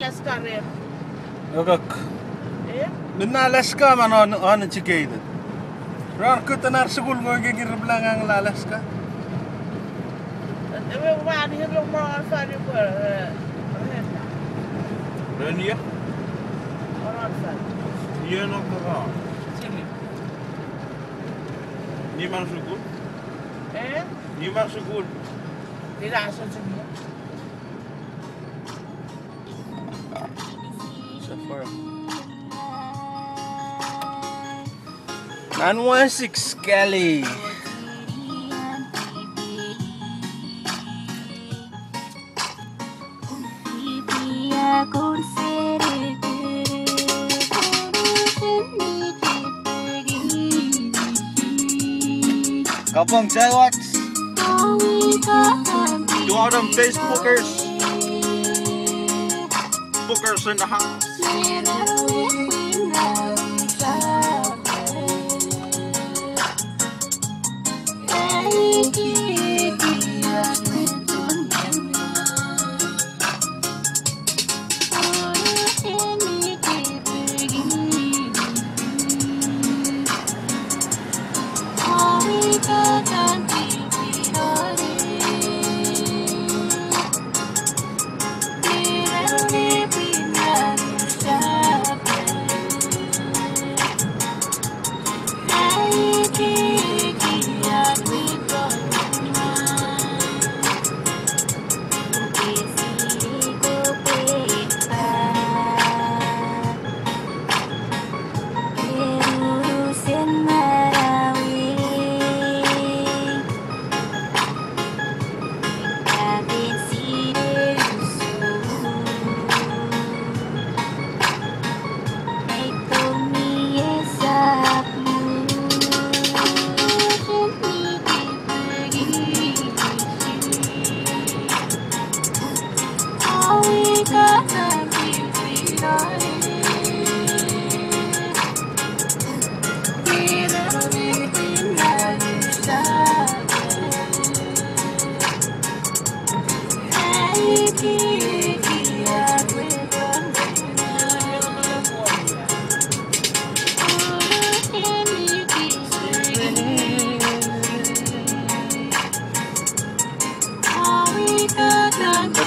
Alaska rin. Ook. Eh? Na Alaska man on chikeide. Rar kuta naar school mo gigir blangang Alaska. Waar die nog maar van die Ben hier? Hier nog te gaan. Niemand zo goed? Eh? Niemand zo goed. Die laatste te doen. So far. 916 Kelly. Kapong Jaywax. To all them Facebookers. Bookers in the house.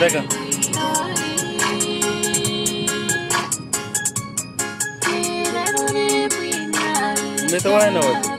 Teka. Dito ka na